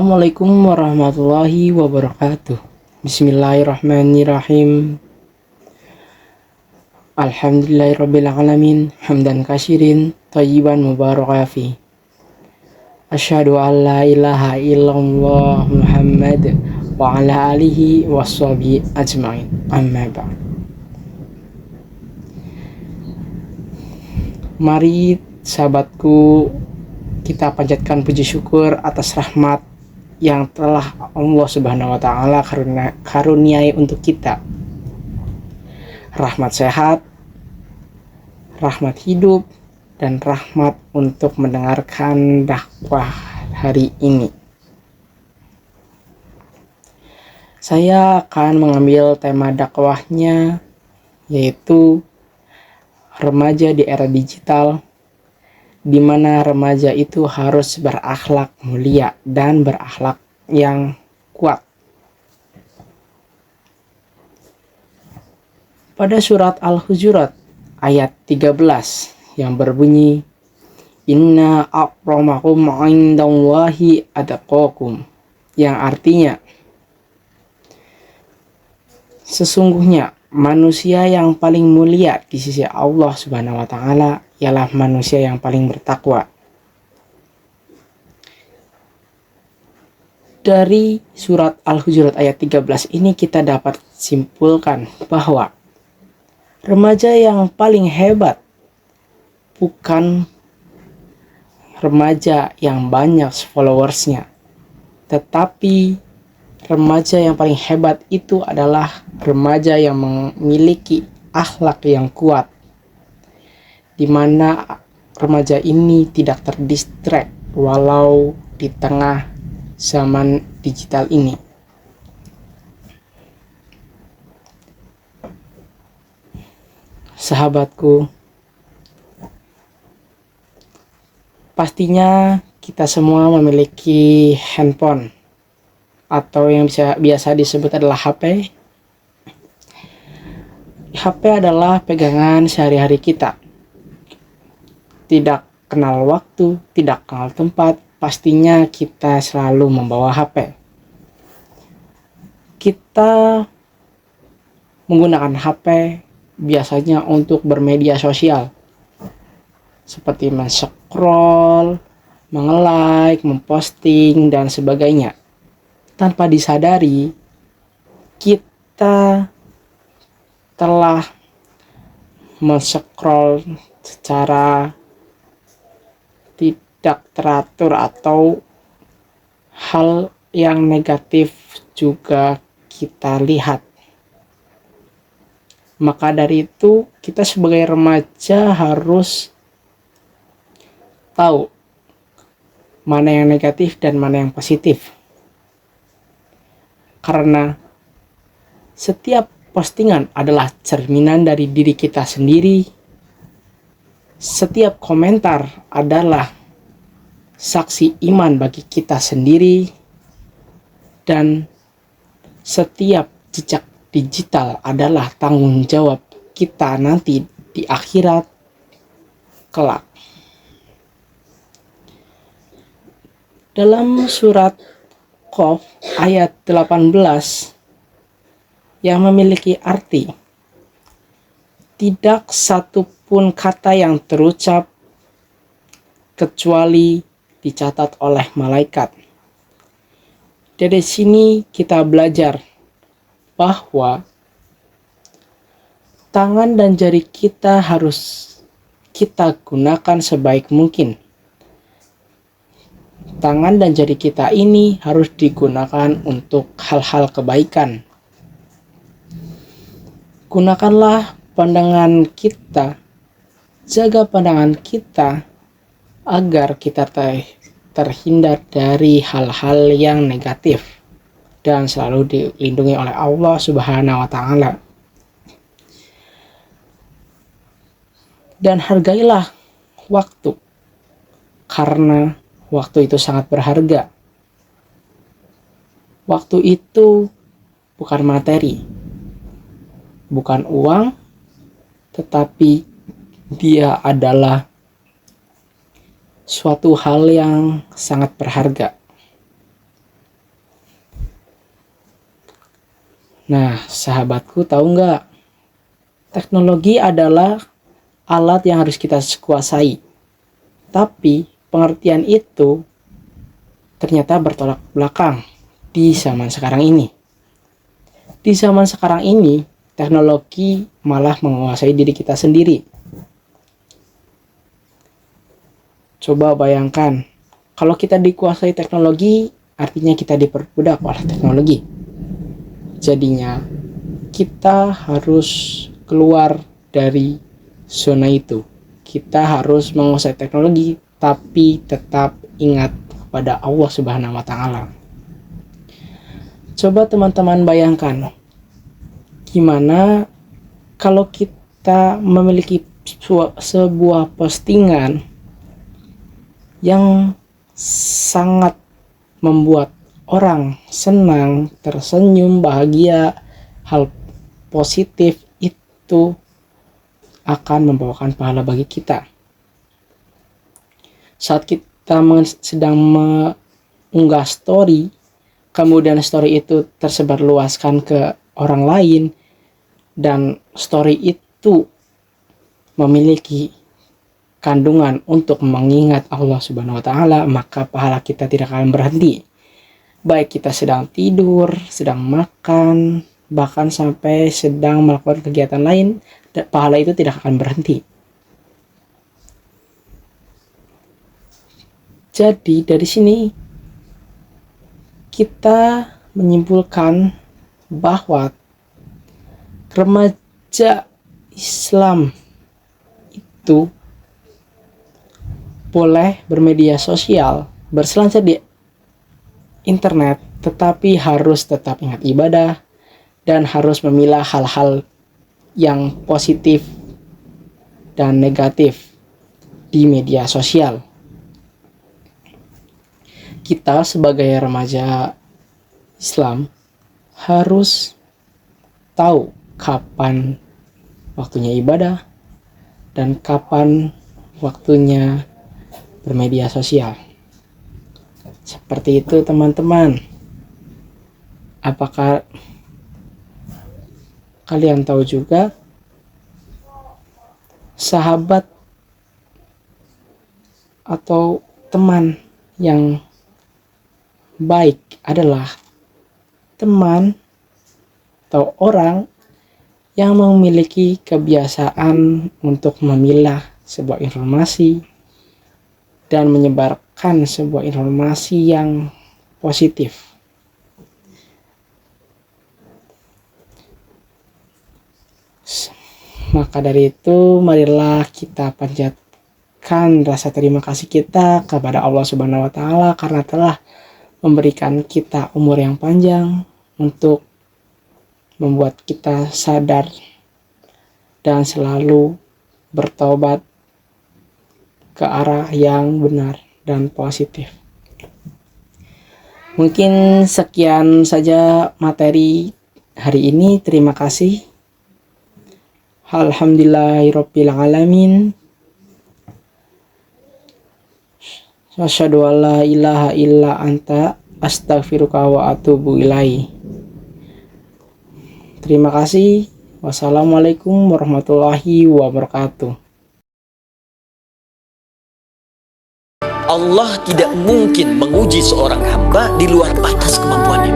Assalamualaikum warahmatullahi wabarakatuh. Bismillahirrahmanirrahim. Alhamdulillahirabbil alamin, hamdan katsirin thayyiban mubarakan fi. Asyhadu an la ilaha illallah Muhammad wa ala alihi washabihi ajmain. Amma ba'd. Mari sahabatku, kita panjatkan puji syukur atas rahmat yang telah Allah Subhanahu wa taala karuniai untuk kita. Rahmat sehat, rahmat hidup, dan rahmat untuk mendengarkan dakwah hari ini. Saya akan mengambil tema dakwahnya, yaitu remaja di era digital, di mana remaja itu harus berakhlak mulia dan berakhlak yang kuat. Pada surat Al-Hujurat ayat 13 yang berbunyi, Inna akramakum indallahi atqakum, yang artinya sesungguhnya manusia yang paling mulia di sisi Allah Subhanahu wa taala ialah manusia yang paling bertakwa. Dari surat Al-Hujurat ayat 13 ini kita dapat simpulkan bahwa remaja yang paling hebat bukan remaja yang banyak followersnya, tetapi remaja yang paling hebat itu adalah remaja yang memiliki akhlak yang kuat, di mana remaja ini tidak terdistract walau di tengah zaman digital ini. Sahabatku, pastinya kita semua memiliki handphone atau yang biasa disebut adalah HP. HP adalah pegangan sehari-hari kita. Tidak kenal waktu, tidak kenal tempat, pastinya kita selalu membawa HP. Kita menggunakan HP biasanya untuk bermedia sosial, seperti men-scroll, menge-like, memposting, dan sebagainya. Tanpa disadari, kita telah men-scroll secara tidak teratur atau hal yang negatif juga kita lihat. Maka dari itu, kita sebagai remaja harus tahu mana yang negatif dan mana yang positif. Karena setiap postingan adalah cerminan dari diri kita sendiri. Setiap komentar adalah saksi iman bagi kita sendiri. Dan setiap jejak digital adalah tanggung jawab kita nanti di akhirat kelak. Dalam surat Qaf ayat 18 yang memiliki arti, tidak satupun kata yang terucap kecuali dicatat oleh malaikat. Dari sini kita belajar bahwa tangan dan jari kita harus kita gunakan sebaik mungkin. Tangan dan jari kita ini harus digunakan untuk hal-hal kebaikan. Gunakanlah pandangan kita, jaga pandangan kita agar kita terhindar dari hal-hal yang negatif dan selalu dilindungi oleh Allah Subhanahu wa taala. Dan hargailah waktu, karena waktu itu sangat berharga. Waktu itu bukan materi, bukan uang, tetapi dia adalah suatu hal yang sangat berharga. Nah, sahabatku, tahu nggak? Teknologi adalah alat yang harus kita kuasai. Tapi pengertian itu ternyata bertolak belakang di zaman sekarang ini. Di zaman sekarang ini, teknologi malah menguasai diri kita sendiri. Coba bayangkan, kalau kita dikuasai teknologi, artinya kita diperbudak oleh teknologi. Jadinya, kita harus keluar dari zona itu. Kita harus menguasai teknologi, tapi tetap ingat kepada Allah Subhanahu wa Ta'ala. Coba teman-teman bayangkan, gimana kalau kita memiliki sebuah postingan yang sangat membuat orang senang, tersenyum, bahagia, hal positif itu akan membawakan pahala bagi kita. Saat kita sedang mengunggah story, kemudian story itu tersebar luaskan ke orang lain, dan story itu memiliki kandungan untuk mengingat Allah Subhanahu wa Ta'ala, maka pahala kita tidak akan berhenti. Baik kita sedang tidur, sedang makan, bahkan sampai sedang melakukan kegiatan lain, pahala itu tidak akan berhenti. Jadi dari sini kita menyimpulkan bahwa remaja Islam itu boleh bermedia sosial, berselancar di internet, tetapi harus tetap ingat ibadah dan harus memilah hal-hal yang positif dan negatif di media sosial. Kita sebagai remaja Islam harus tahu kapan waktunya ibadah dan kapan waktunya bermedia sosial. Seperti itu teman-teman. Apakah kalian tahu juga sahabat atau teman yang baik adalah teman atau orang yang memiliki kebiasaan untuk memilah sebuah informasi dan menyebarkan sebuah informasi yang positif. Maka dari itu, marilah kita panjatkan rasa terima kasih kita kepada Allah Subhanahu wa Ta'ala karena telah memberikan kita umur yang panjang untuk membuat kita sadar dan selalu bertobat ke arah yang benar dan positif. Mungkin sekian saja materi hari ini. Terima kasih. Alhamdulillahirabbil alamin. Asyhadu an la ilaha illa anta astaghfiruka wa atubu ilaih. Terima kasih. Wassalamualaikum warahmatullahi wabarakatuh. Allah tidak mungkin menguji seorang hamba di luar batas kemampuannya.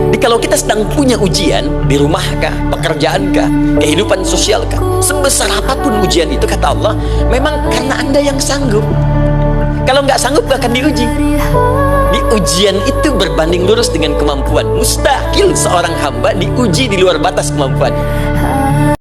Jadi kalau kita sedang punya ujian di rumahkah, pekerjaankah, kehidupan sosialkah, sebesar apapun ujian itu, kata Allah, memang karena Anda yang sanggup. Kalau nggak sanggup gak akan diuji. Di ujian itu berbanding lurus dengan kemampuan. Mustahil seorang hamba diuji di luar batas kemampuannya.